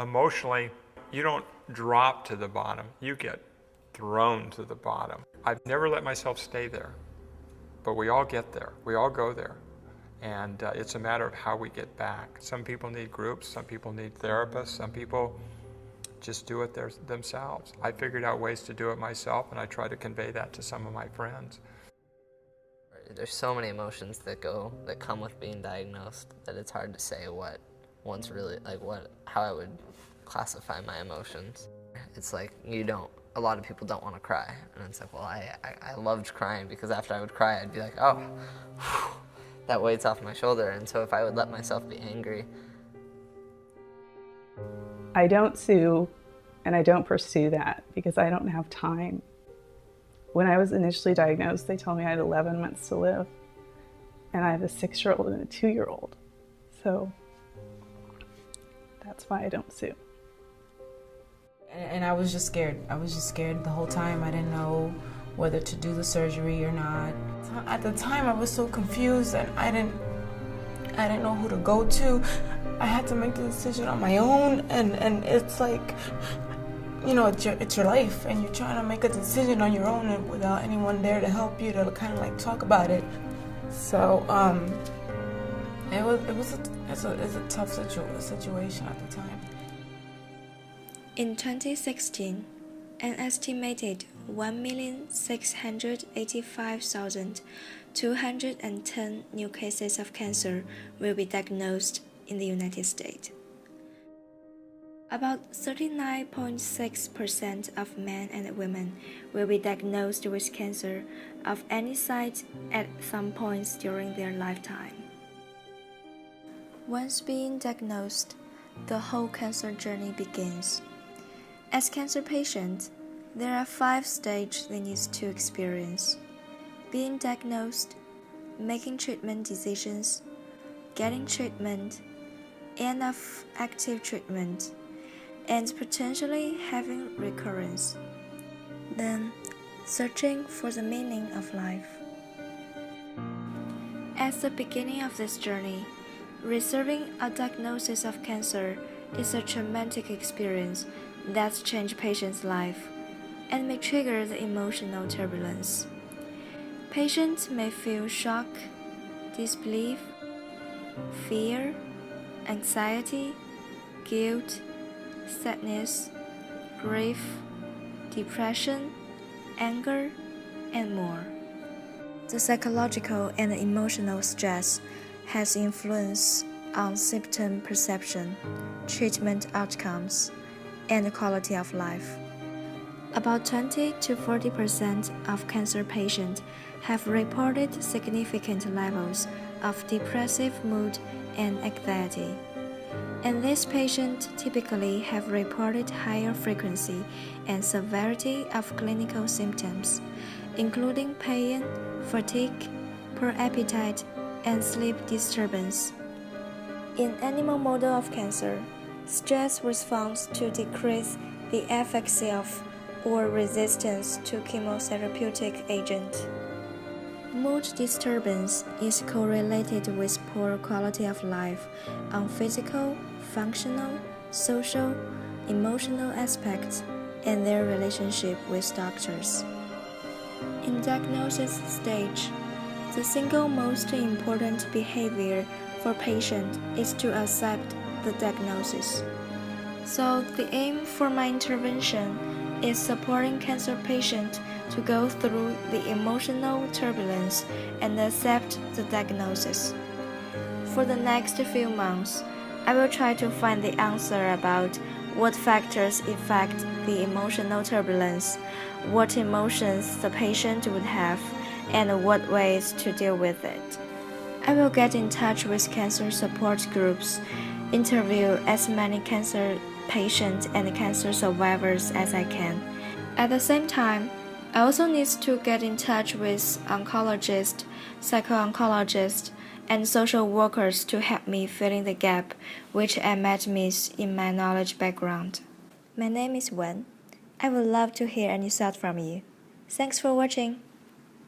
Emotionally, you don't drop to the bottom, you get thrown to the bottom. I've never let myself stay there, but we all get there, we all go there. And it's a matter of how we get back. Some people need groups, some people need therapists, some people just do it themselves. I figured out ways to do it myself, and I try to convey that to some of my friends. There's so many emotions that come with being diagnosed that it's hard to say what one's really, how I would classify my emotions. It's like a lot of people don't want to cry, and it's like, well, I loved crying because after I would cry, I'd be like, oh, whew, that weight's off my shoulder. And so if I would let myself be angry. I don't sue and I don't pursue that because I don't have time. When I was initially diagnosed, they told me I had 11 months to live, and I have a 6-year-old and a 2-year-old. So that's why I don't sue. And I was just scared. I was just scared the whole time. I didn't know whether to do the surgery or not. At the time, I was so confused, and I didn't know who to go to. I had to make the decision on my own, and it's like, you know, it's your life, and you're trying to make a decision on your own and without anyone there to help you to kind of like talk about it. So it's a tough situation at the time. In 2016, an estimated 1,685,210 new cases of cancer will be diagnosed in the United States. About 39.6% of men and women will be diagnosed with cancer of any site at some points during their lifetime. Once being diagnosed, the whole cancer journey begins. As cancer patients, there are 5 stages they need to experience: being diagnosed, making treatment decisions, getting treatment, end of active treatment, and potentially having recurrence. Then, searching for the meaning of life. At the beginning of this journey, receiving a diagnosis of cancer is a traumatic experience that changes patients' life and may trigger the emotional turbulence. Patients may feel shock, disbelief, fear, anxiety, guilt, sadness, grief, depression, anger, and more. The psychological and emotional stress has influence on symptom perception, treatment outcomes, and the quality of life. About 20 to 40% of cancer patients have reported significant levels of depressive mood and anxiety. And these patients typically have reported higher frequency and severity of clinical symptoms, including pain, fatigue, poor appetite, and sleep disturbance. In animal model of cancer, stress responds to decrease the efficacy of or resistance to chemotherapeutic agent. Mood disturbance is correlated with poor quality of life on physical, functional, social, emotional aspects and their relationship with doctors. In diagnosis stage, the single most important behavior for patient is to accept the diagnosis. So the aim for my intervention is supporting cancer patients to go through the emotional turbulence and accept the diagnosis. For the next few months, I will try to find the answer about what factors affect the emotional turbulence, what emotions the patient would have, and what ways to deal with it. I will get in touch with cancer support groups, interview as many cancer patients and cancer survivors as I can. At the same time, I also need to get in touch with oncologists, psycho-oncologists, and social workers to help me fill in the gap which I might miss in my knowledge background. My name is Wen. I would love to hear any thoughts from you. Thanks for watching.